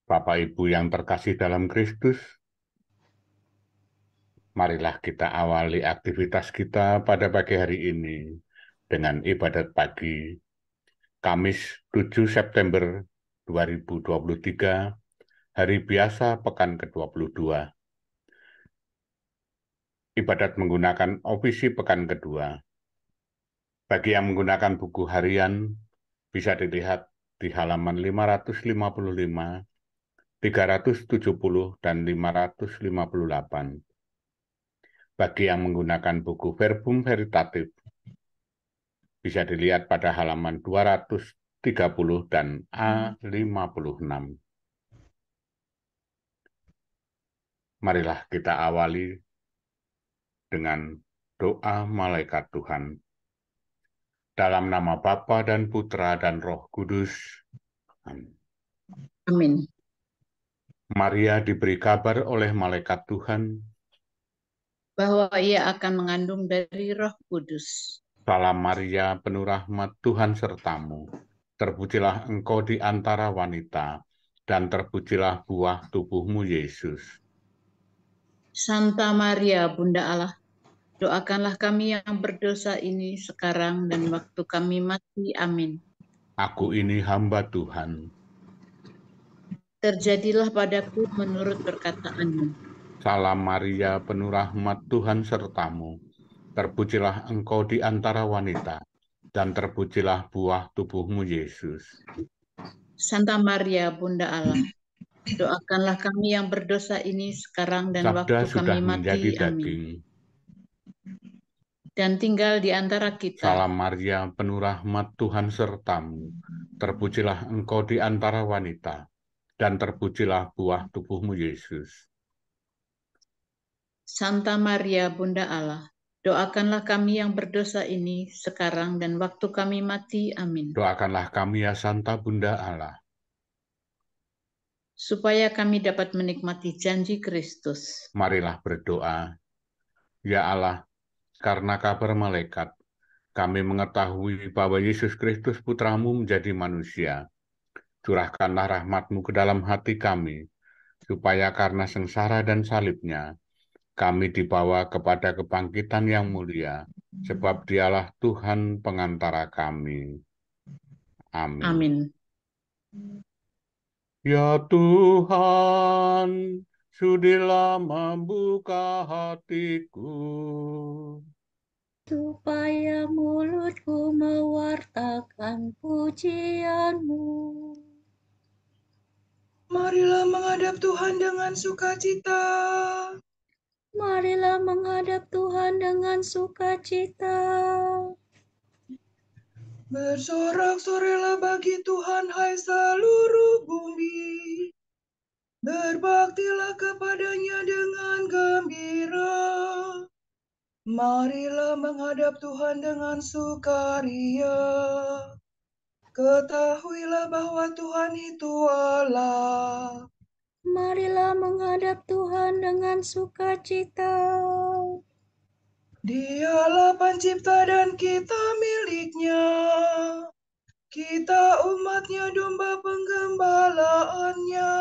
Bapak Ibu yang terkasih dalam Kristus, marilah kita awali aktivitas kita pada pagi hari ini dengan ibadat pagi Kamis 7 September 2023, hari biasa pekan ke-22. Ibadat menggunakan opisi pekan kedua. Bagi yang menggunakan buku harian, bisa dilihat di halaman 555, 370, dan 558. Bagi yang menggunakan buku Verbum Veritatis, bisa dilihat pada halaman 230 dan A56. Marilah kita awali dengan doa malaikat Tuhan. Dalam nama Bapa dan Putra dan Roh Kudus. Amin. Amin. Maria diberi kabar oleh malaikat Tuhan, Bahwa ia akan mengandung dari Roh Kudus. Salam Maria, penuh rahmat, Tuhan sertamu. Terpujilah engkau di antara wanita, dan terpujilah buah tubuhmu, Yesus. Santa Maria, Bunda Allah, doakanlah kami yang berdosa ini sekarang dan waktu kami mati. Amin. Aku ini hamba Tuhan. Terjadilah padaku menurut perkataanmu. Salam Maria, penuh rahmat, Tuhan sertamu. Terpujilah engkau di antara wanita, dan terpujilah buah tubuhmu, Yesus. Santa Maria, Bunda Allah, doakanlah kami yang berdosa ini sekarang dan Sabda waktu sudah kami mati. menjadi Amin. daging. Dan tinggal di antara kita. Salam Maria, penuh rahmat, Tuhan sertamu. Terpujilah engkau di antara wanita, dan terpujilah buah tubuhmu, Yesus. Santa Maria, Bunda Allah, doakanlah kami yang berdosa ini sekarang dan waktu kami mati. Amin. Doakanlah kami ya Santa Bunda Allah, supaya kami dapat menikmati janji Kristus. marilah berdoa. Ya Allah, karena kabar malaikat, kami mengetahui bahwa Yesus Kristus Putramu menjadi manusia. Curahkanlah rahmat-Mu ke dalam hati kami, supaya karena sengsara dan salibnya, kami dibawa kepada kebangkitan yang mulia, sebab Dialah Tuhan pengantara kami. Amin. Amin. Ya Tuhan, sudilah membuka hatiku, supaya mulutku mewartakan pujian-Mu. Marilah menghadap Tuhan dengan sukacita. Marilah menghadap Tuhan dengan sukacita. Bersorak-sorailah bagi Tuhan, hai seluruh bumi. Berbaktilah kepadanya dengan gembira. Marilah menghadap Tuhan dengan sukaria. Ketahuilah bahwa Tuhan itu Allah. Marilah menghadap Tuhan dengan sukacita. Dialah pencipta dan kita miliknya. Kita umatnya, domba penggembalaannya.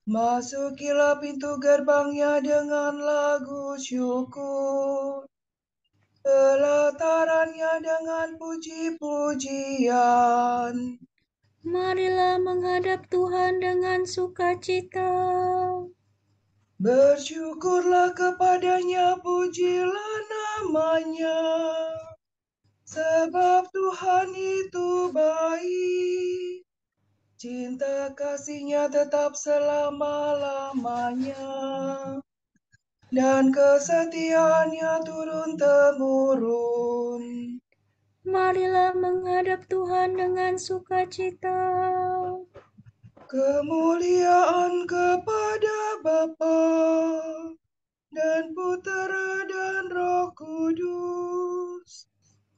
Masukilah pintu gerbangnya dengan lagu syukur. Pelatarannya dengan puji-pujian. Marilah menghadap Tuhan dengan sukacita. Bersyukurlah kepadanya, pujilah namanya. Sebab Tuhan itu baik. Cinta kasihnya tetap selama-lamanya. Dan kesetiaannya turun-temurun. Marilah menghadap Tuhan dengan sukacita. Kemuliaan kepada Bapa dan Putera dan Roh Kudus,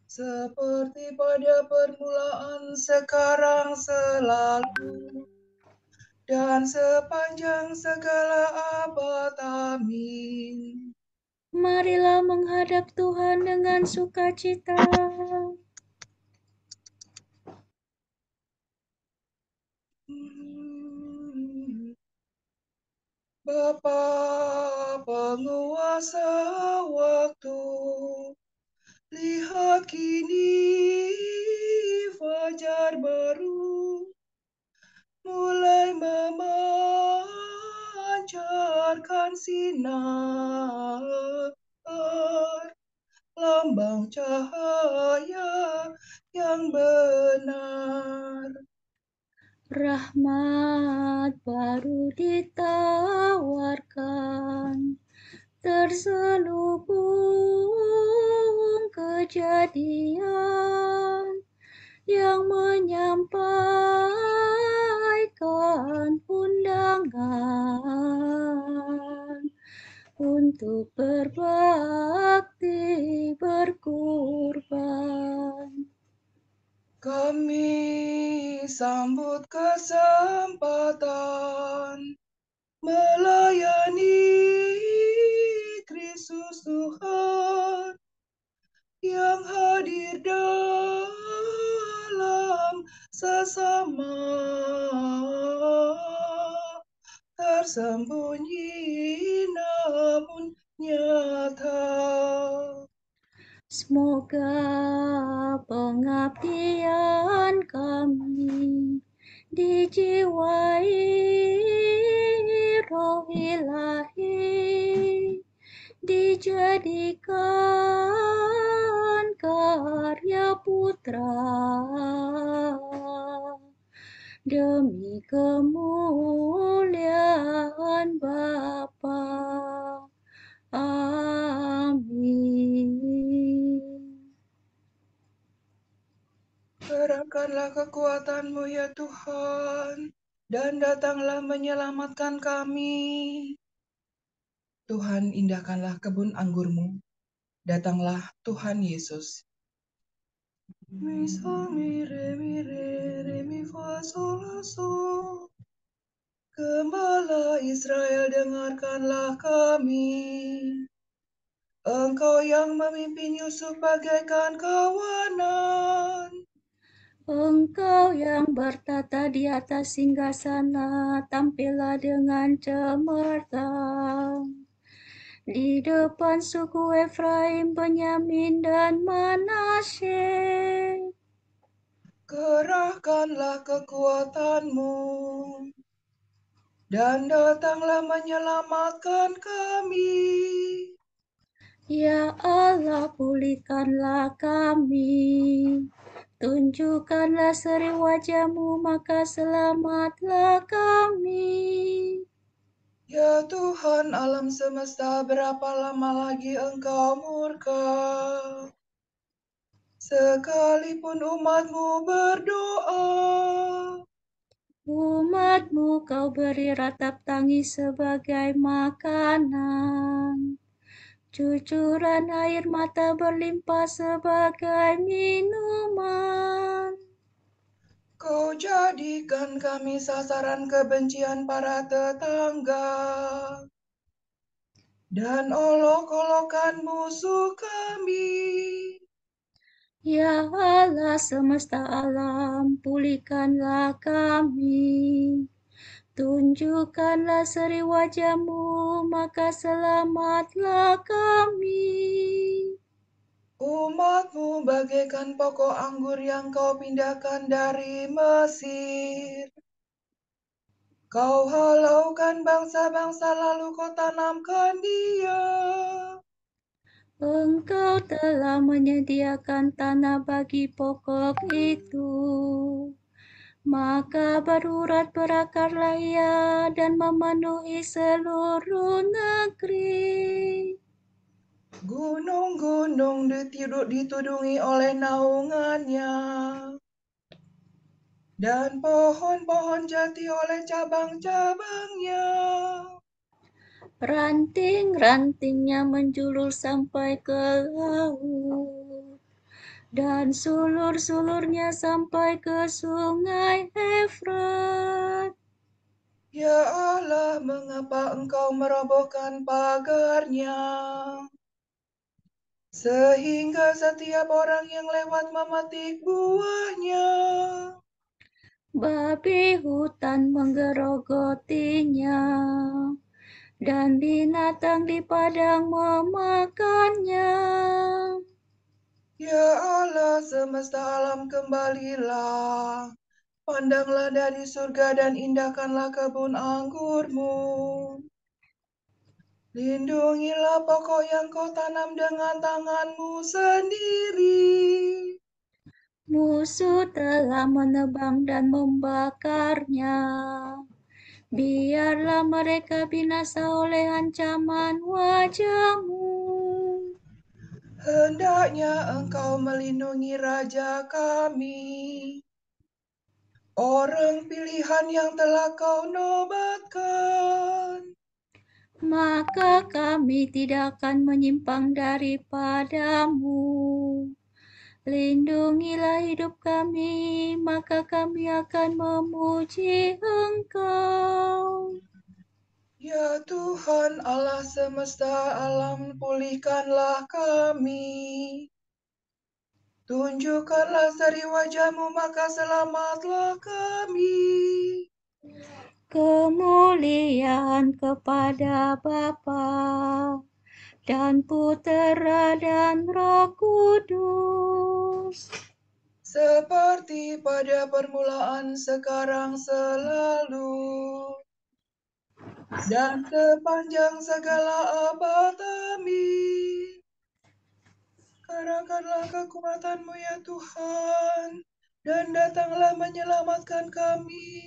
seperti pada permulaan, sekarang, selalu, dan sepanjang segala abad. Amin. Marilah menghadap Tuhan dengan sukacita. Bapa penguasa waktu, lihat kini fajar baru mulai memancarkan sinar, lambang cahaya yang benar. Rahmat baru ditawarkan, terselubung kejadian yang menyampaikan undangan untuk berbakti berkurban. Kami sambut kesempatan melayani Kristus Tuhan yang hadir dalam sesama, tersembunyi namun nyata. Semoga pengabdian kami dijiwai roh ilahi, dijadikan karya putra demi kemuliaan Bapa. Amin. Gerakkanlah kekuatan-Mu ya Tuhan, dan datanglah menyelamatkan kami. Tuhan, indahkanlah kebun anggur-Mu. Datanglah Tuhan Yesus. Mi, sol, mi, re, mi, fa, sol, la, sol. Gembala Israel, dengarkanlah kami. Engkau yang memimpin Yusuf bagaikan kawanan. Engkau yang bertata di atas singgasana, tampillah dengan cemerlang. Di depan suku Efraim, Benyamin, dan Manasye. Kerahkanlah kekuatan-Mu, dan datanglah menyelamatkan kami. Ya Allah, pulihkanlah kami. Tunjukkanlah seri wajah-Mu, maka selamatlah kami. Ya Tuhan alam semesta, berapa lama lagi Engkau murka? Sekalipun umat-Mu berdoa, Umat-Mu Kau beri ratap tangis sebagai makanan. Cucuran air mata berlimpah sebagai minuman. Kau jadikan kami sasaran kebencian para tetangga, dan olok-olokan musuh kami. Ya Allah semesta alam, pulihkanlah kami. Tunjukkanlah seri wajah-Mu, maka selamatlah kami. Umat-Mu bagaikan pokok anggur yang Kau pindahkan dari Mesir. Kau halaukan bangsa-bangsa, lalu Kau tanamkan dia. Engkau telah menyediakan tanah bagi pokok itu. Maka berurat berakarlah ia dan memenuhi seluruh negeri. Gunung-gunung ditudungi oleh naungannya, dan pohon-pohon jati oleh cabang-cabangnya. Ranting-rantingnya menjulur sampai ke laut, dan sulur-sulurnya sampai ke sungai Efrat. Ya Allah, mengapa Engkau merobohkan pagarnya, sehingga setiap orang yang lewat memetik buahnya? Babi hutan menggerogotinya, dan binatang di padang memakannya. Ya Allah semesta alam, kembalilah. Pandanglah dari surga dan indahkanlah kebun anggurmu. Lindungilah pokok yang kau tanam dengan tanganmu sendiri. Musuh telah menebang dan membakarnya. Biarlah mereka binasa oleh ancaman wajah-Mu. Hendaknya Engkau melindungi raja kami, orang pilihan yang telah Kau nobatkan. Maka kami tidak akan menyimpang daripada-Mu. Lindungilah hidup kami, maka kami akan memuji Engkau. Ya Tuhan Allah semesta alam, pulihkanlah kami. Tunjukkanlah seri wajah-Mu, maka selamatlah kami. Kemuliaan kepada Bapa dan Putera dan Roh Kudus, Seperti pada permulaan, sekarang, selalu, dan sepanjang segala abad. Amin. Karangkanlah kekuatan-Mu ya Tuhan, dan datanglah menyelamatkan kami.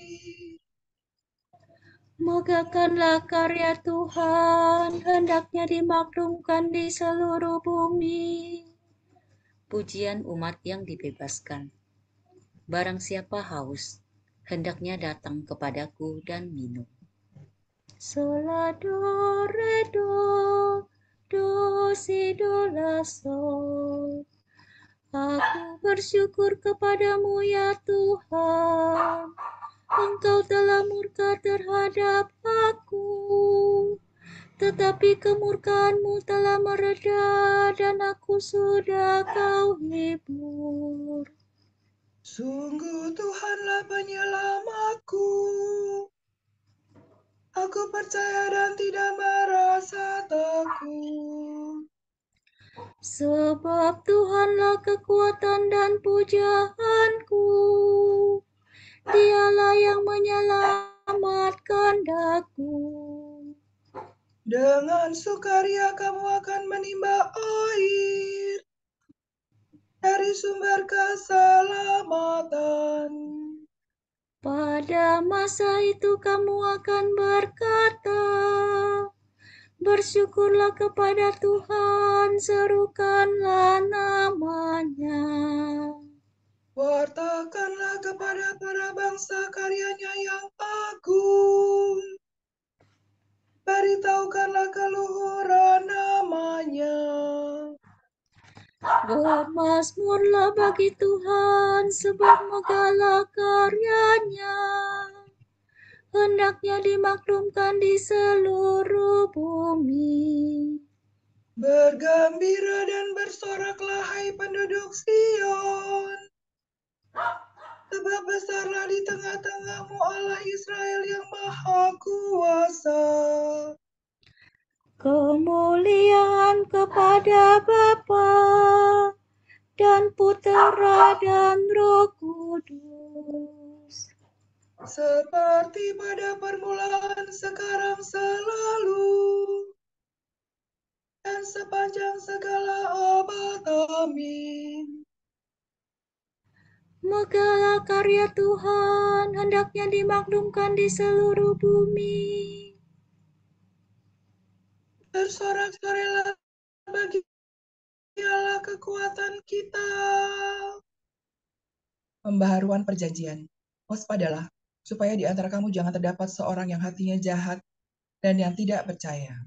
megahkanlah karya Tuhan, hendaknya dimaklumkan di seluruh bumi. Pujian umat yang dibebaskan. Barang siapa haus, hendaknya datang kepadaku dan minum. Sola do re do si do la sol. Aku bersyukur kepadamu ya Tuhan. Engkau telah murka terhadap aku, tetapi kemurkaan-Mu telah mereda dan aku sudah Kau hibur. Sungguh Tuhanlah penyelamatku. Aku percaya dan tidak merasa takut. Sebab Tuhanlah kekuatan dan pujaanku. Dialah yang menyelamatkan daku. Dengan sukaria kamu akan menimba air dari sumber keselamatan. Pada masa itu kamu akan berkata, bersyukurlah kepada Tuhan, serukanlah nama-Nya. Wartakanlah kepada para bangsa karyanya yang agung. Beritahukanlah keluhuran nama-Nya. Bermazmurlah bagi Tuhan, sebab megahlah karya-Nya. Hendaknya dimaklumkan di seluruh bumi. Bergembira dan bersoraklah, hai penduduk Sion. Sebab besarlah di tengah-tengahmu Allah Israel yang Maha Kuasa. Kemuliaan kepada Bapa dan Putera dan Roh Kudus, Seperti pada permulaan, sekarang, selalu, dan sepanjang segala abad. Amin. megahlah karya Tuhan, hendaknya dimaklumkan di seluruh bumi. Bersorak-sorai bagi Allah kekuatan kita. Pembaharuan perjanjian. Waspadalah, supaya di antara kamu jangan terdapat seorang yang hatinya jahat dan yang tidak percaya.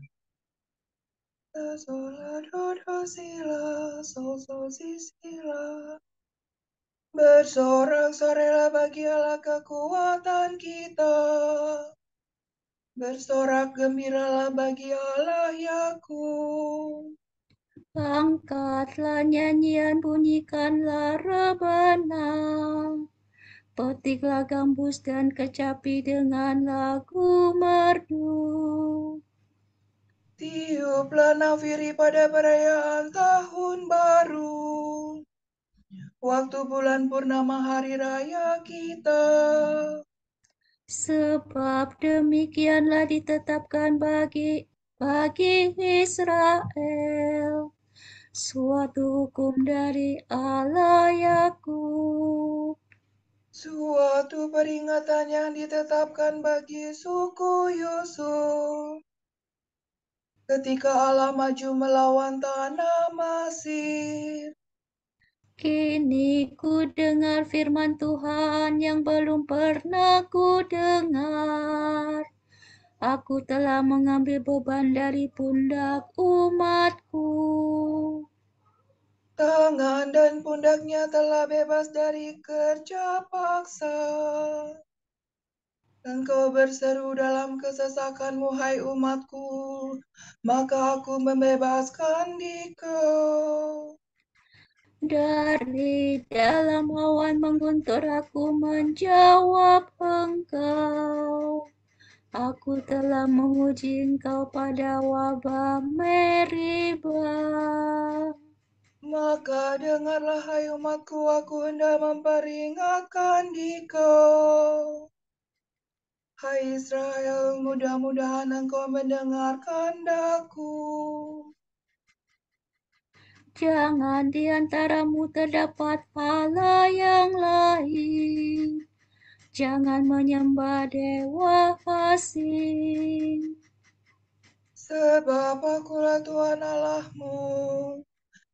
Bersorak-sorailah bagi Allah kekuatan kita. Bersorak gembiralah bagi Allah Yakub. Angkatlah nyanyian, bunyikanlah rebana. Petiklah gambus dan kecapi dengan lagu merdu. Tiuplah nafiri pada perayaan tahun baru, waktu bulan purnama hari raya kita. Sebab demikianlah ditetapkan bagi Israel suatu hukum dari Allah Yakub. Suatu peringatan yang ditetapkan bagi suku Yusuf ketika Allah maju melawan tanah Mesir. Kini ku dengar firman Tuhan yang belum pernah ku dengar. Aku telah mengambil beban dari pundak umatku. Tangan dan pundaknya telah bebas dari kerja paksa. Engkau berseru dalam kesesakanmu, hai umatku, maka aku membebaskan dikau. Dari dalam awan mengguntur aku menjawab engkau. Aku telah menguji engkau pada wabah Meribah. Maka dengarlah, hai umatku, aku hendak memperingatkan dikau. Hai Israel, mudah-mudahan engkau mendengarkan daku. Jangan di antaramu terdapat Allah yang lain. Jangan menyembah dewa asing. Sebab akulah Tuhan Allahmu,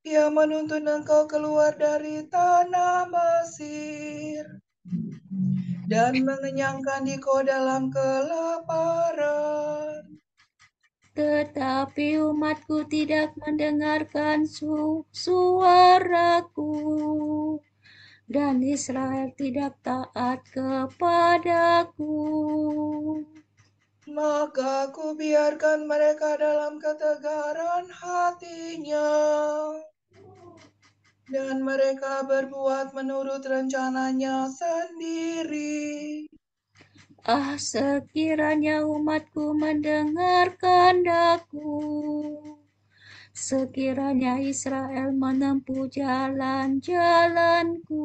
yang menuntun engkau keluar dari tanah Mesir, dan mengenyangkan dikau dalam kelaparan. Tetapi umatku tidak mendengarkan suaraku, dan Israel tidak taat kepadaku. Maka aku biarkan mereka dalam ketegaran hatinya, dan mereka berbuat menurut rencananya sendiri. Sekiranya umatku mendengarkan daku, sekiranya Israel menempuh jalan-jalanku,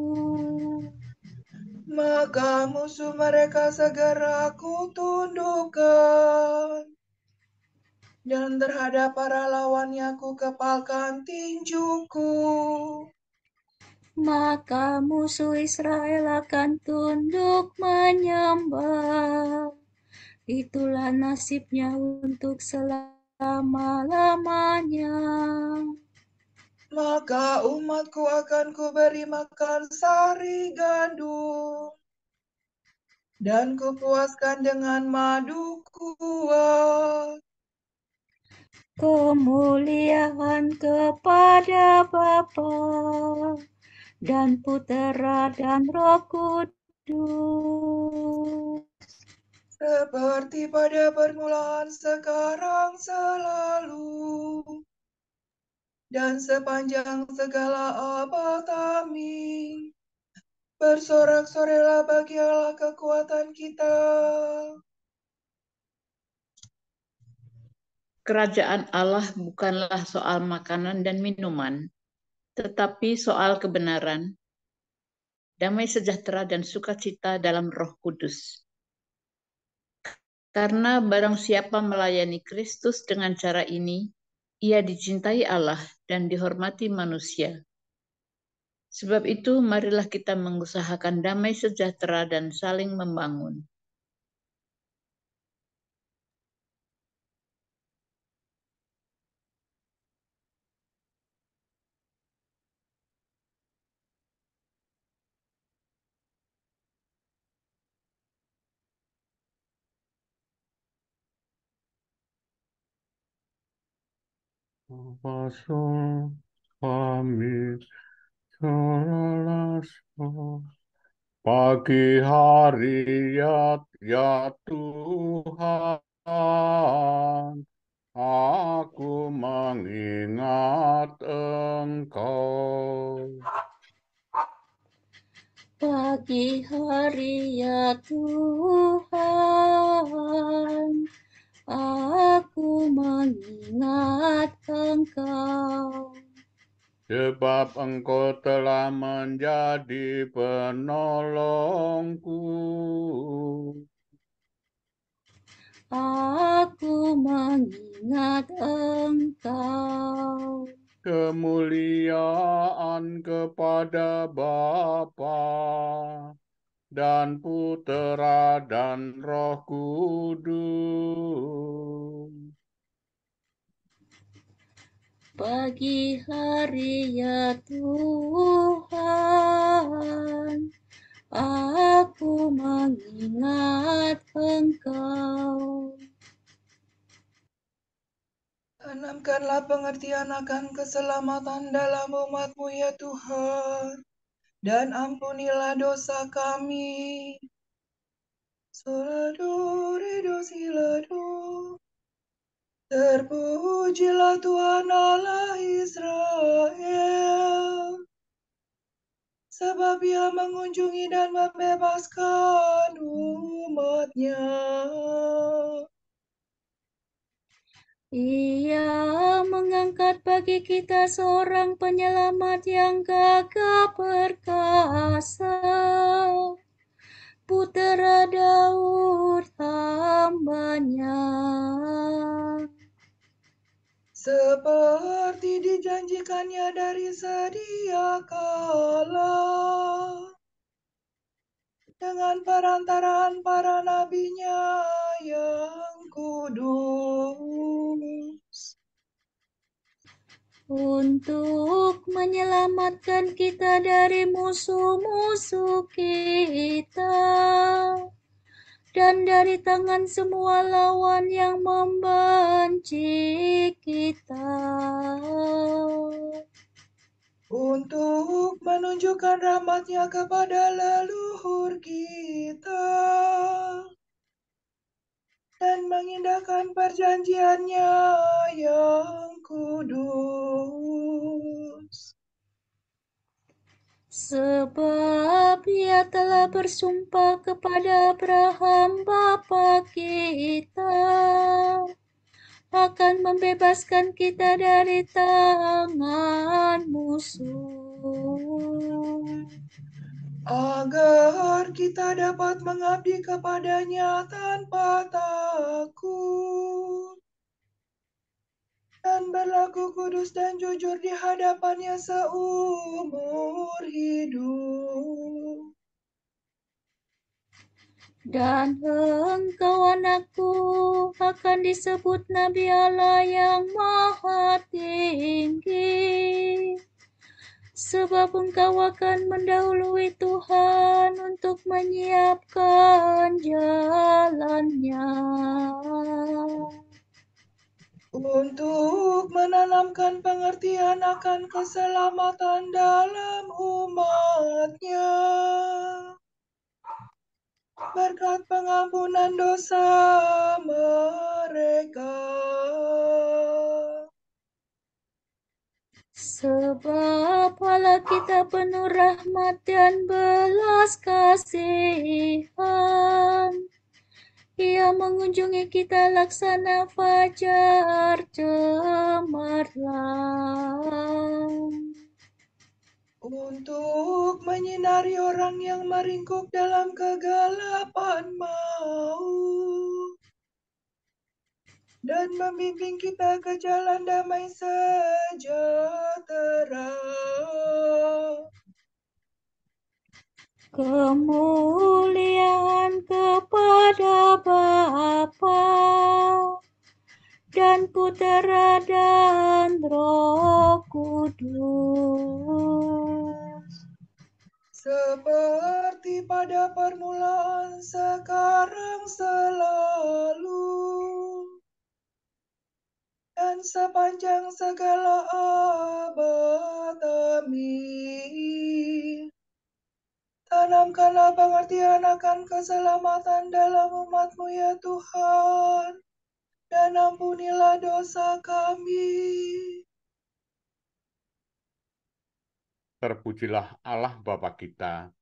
Maka musuh mereka segera aku tundukkan, dan terhadap para lawannya ku kepalkan tinjuku. maka musuh Israel akan tunduk menyembah. Itulah nasibnya untuk selama-lamanya. Maka umatku akan kuberi makan sari gandum, dan kupuaskan dengan madu kuat. Kemuliaan kepada Bapa dan Putera dan Roh Kudus. Seperti pada permulaan, sekarang, selalu, dan sepanjang segala abad. Amin. Bersorak-sorailah bagi Allah kekuatan kita. Kerajaan Allah bukanlah soal makanan dan minuman, tetapi soal kebenaran, damai sejahtera dan sukacita dalam Roh Kudus. Karena barang siapa melayani Kristus dengan cara ini, ia dicintai Allah dan dihormati manusia. Sebab itu, marilah kita mengusahakan damai sejahtera dan saling membangun. Pasung kami selaras pagi hari ya Tuhan, aku mengingat Engkau. Pagi hari ya Tuhan, aku mengingat Engkau. Sebab Engkau telah menjadi penolongku. Aku mengingat Engkau. Kemuliaan kepada Bapa dan Putera dan Roh Kudus. Pagi hari ya Tuhan, aku mengingat Engkau. Tanamkanlah pengertian akan keselamatan dalam umat-Mu ya Tuhan, dan ampunilah dosa kami. Solado, redo, silado. Terpujilah Tuhan Allah Israel, sebab Ia mengunjungi dan membebaskan umat-Nya. Ia mengangkat bagi kita seorang penyelamat yang gagah perkasa, Putera Daud hamba-Nya. Seperti dijanjikannya dari sedia kala, dengan perantaraan para nabi-Nya yang kudus, untuk menyelamatkan kita dari musuh-musuh kita dan dari tangan semua lawan yang membenci kita, untuk menunjukkan rahmat-Nya kepada leluhur kita dan mengindahkan perjanjian-Nya yang kudus. sebab Ia telah bersumpah kepada Abraham bapa kita akan membebaskan kita dari tangan musuh, agar kita dapat mengabdi kepada-Nya tanpa takut dan berlaku kudus dan jujur di hadapan-Nya seumur hidup. dan engkau anakku akan disebut Nabi Allah yang Maha Tinggi, sebab engkau akan mendahului Tuhan untuk menyiapkan jalannya, Untuk menanamkan pengertian akan keselamatan dalam umat-Nya, berkat pengampunan dosa mereka. sebab Allah kita penuh rahmat dan belas kasihan. Ia mengunjungi kita laksana fajar cemerlang, Untuk menyinari orang yang meringkuk dalam kegelapan maut, dan membimbing kita ke jalan damai sejahtera. kemuliaan kepada Bapa dan Putera dan Roh Kudus, Seperti pada permulaan, sekarang, selalu, dan sepanjang segala abad. Amin. Tanamkanlah pengertian akan keselamatan dalam umat-Mu ya Tuhan, dan ampunilah dosa kami. Terpujilah Allah Bapa kita,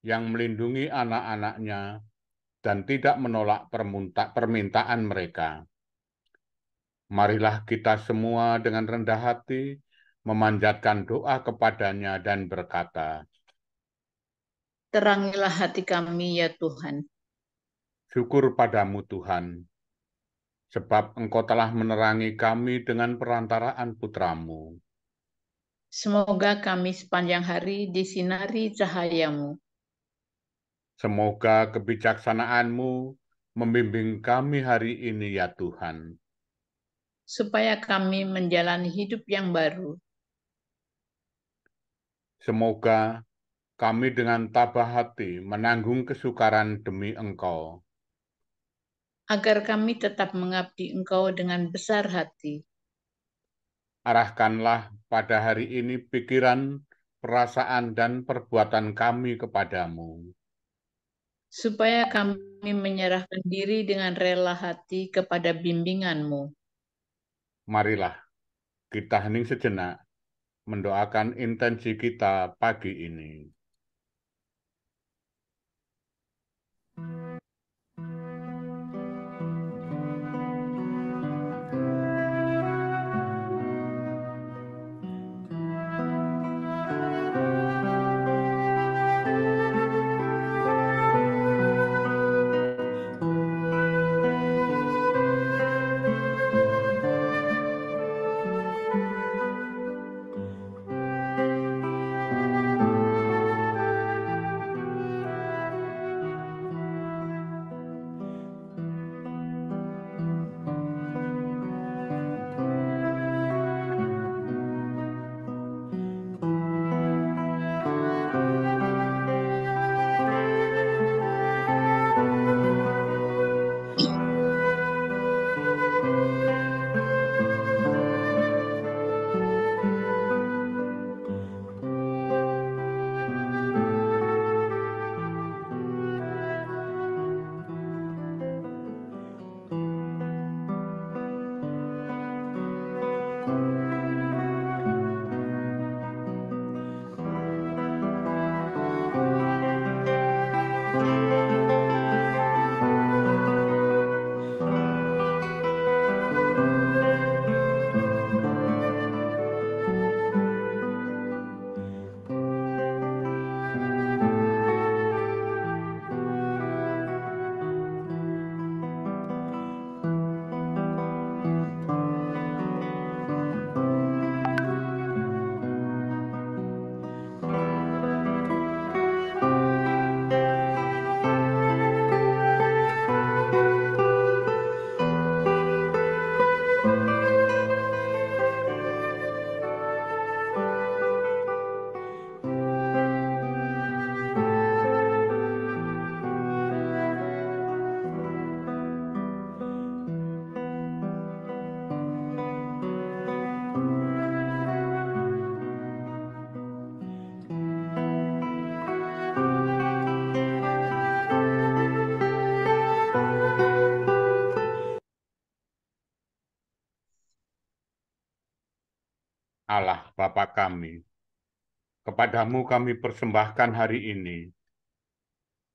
yang melindungi anak-anaknya dan tidak menolak permintaan mereka. Marilah kita semua dengan rendah hati memanjatkan doa kepadanya dan berkata, Terangilah hati kami, ya Tuhan. syukur padamu Tuhan, sebab Engkau telah menerangi kami dengan perantaraan Putramu. Semoga kami sepanjang hari disinari cahaya-Mu. Semoga kebijaksanaan-Mu membimbing kami hari ini ya Tuhan. Supaya kami menjalani hidup yang baru. Semoga kami dengan tabah hati menanggung kesukaran demi Engkau. Agar kami tetap mengabdi Engkau dengan besar hati. Arahkanlah pada hari ini pikiran, perasaan, dan perbuatan kami kepadamu. Supaya kami menyerahkan diri dengan rela hati kepada bimbingan-Mu. Marilah kita hening sejenak mendoakan intensi kita pagi ini. Allah Bapa kami, kepadamu kami persembahkan hari ini.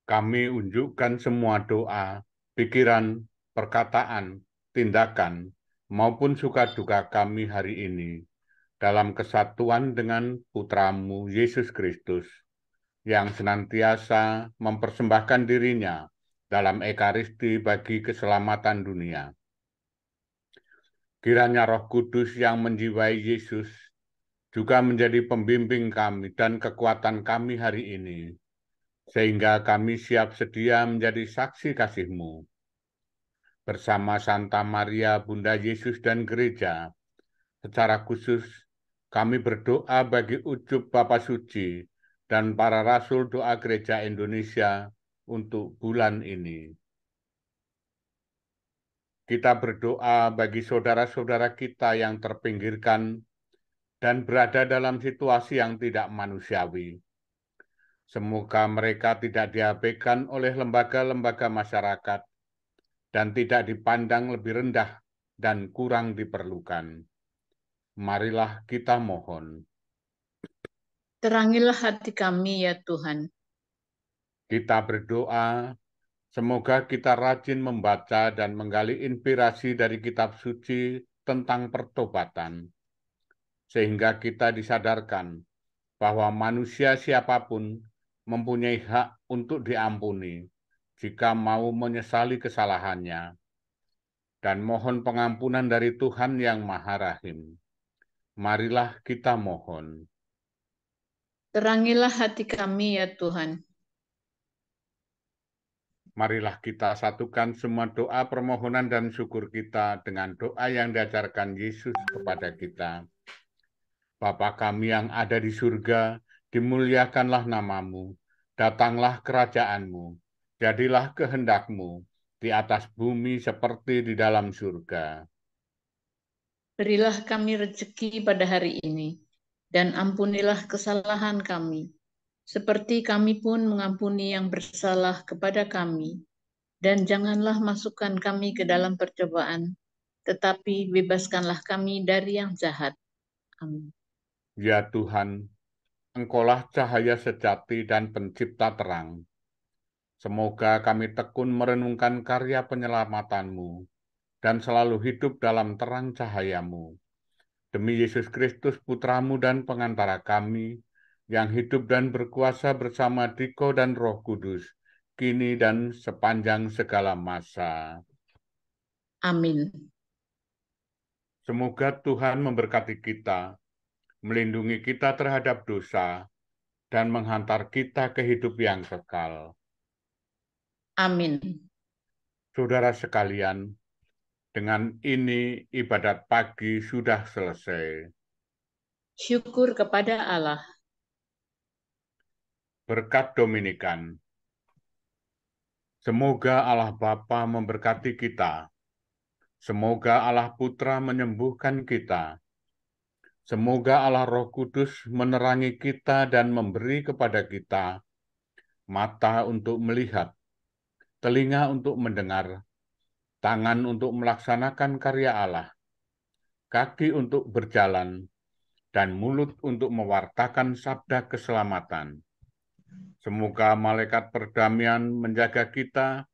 Kami unjukkan semua doa, pikiran, perkataan, tindakan, maupun suka duka kami hari ini dalam kesatuan dengan Putramu Yesus Kristus yang senantiasa mempersembahkan dirinya dalam Ekaristi bagi keselamatan dunia. Kiranya Roh Kudus yang menjiwai Yesus juga menjadi pembimbing kami dan kekuatan kami hari ini, sehingga kami siap sedia menjadi saksi kasih-Mu. Bersama Santa Maria, Bunda Yesus dan Gereja, secara khusus kami berdoa bagi ujub Bapa Suci dan para Rasul Doa Gereja Indonesia untuk bulan ini. Kita berdoa bagi saudara-saudara kita yang terpinggirkan dan berada dalam situasi yang tidak manusiawi. Semoga mereka tidak diabaikan oleh lembaga-lembaga masyarakat dan tidak dipandang lebih rendah dan kurang diperlukan. Marilah kita mohon. Terangilah hati kami, ya Tuhan. Kita berdoa Semoga kita rajin membaca dan menggali inspirasi dari kitab suci tentang pertobatan, sehingga kita disadarkan bahwa manusia siapapun mempunyai hak untuk diampuni jika mau menyesali kesalahannya, dan mohon pengampunan dari Tuhan yang Maha Rahim. Marilah kita mohon. Terangilah hati kami ya Tuhan. Marilah kita satukan semua doa permohonan dan syukur kita dengan doa yang diajarkan Yesus kepada kita. Bapa kami yang ada di surga, dimuliakanlah namamu, datanglah kerajaanmu, jadilah kehendak-Mu di atas bumi seperti di dalam surga. Berilah kami rezeki pada hari ini, dan ampunilah kesalahan kami, seperti kami pun mengampuni yang bersalah kepada kami. Dan janganlah masukkan kami ke dalam percobaan, tetapi bebaskanlah kami dari yang jahat. Amin. Ya Tuhan, Engkaulah cahaya sejati dan pencipta terang. Semoga kami tekun merenungkan karya penyelamatanmu dan selalu hidup dalam terang cahayamu. Demi Yesus Kristus, Putramu dan pengantara kami, yang hidup dan berkuasa bersama Diko dan Roh Kudus, kini dan sepanjang segala masa. Amin. Semoga Tuhan memberkati kita, melindungi kita terhadap dosa, dan menghantar kita ke hidup yang kekal. Amin. Saudara sekalian, dengan ini ibadat pagi sudah selesai. Syukur kepada Allah. Berkat Dominikan. Semoga Allah Bapa memberkati kita. Semoga Allah Putra menyembuhkan kita. Semoga Allah Roh Kudus menerangi kita dan memberi kepada kita mata untuk melihat, telinga untuk mendengar, tangan untuk melaksanakan karya Allah, kaki untuk berjalan, dan mulut untuk mewartakan sabda keselamatan. Semoga malaikat perdamaian menjaga kita,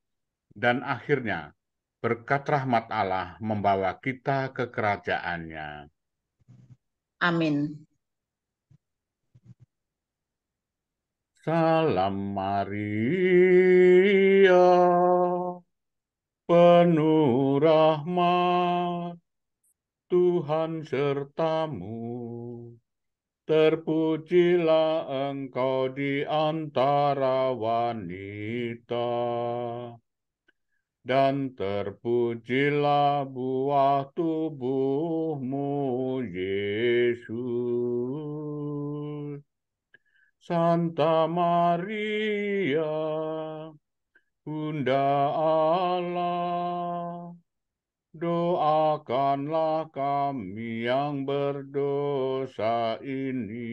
dan akhirnya berkat rahmat Allah membawa kita ke kerajaan-Nya. Amin. Salam Maria, penuh rahmat, Tuhan sertamu. Terpujilah engkau di antara wanita, dan terpujilah buah tubuhmu, Yesus. Santa Maria, Bunda Allah, doakanlah kami yang berdosa ini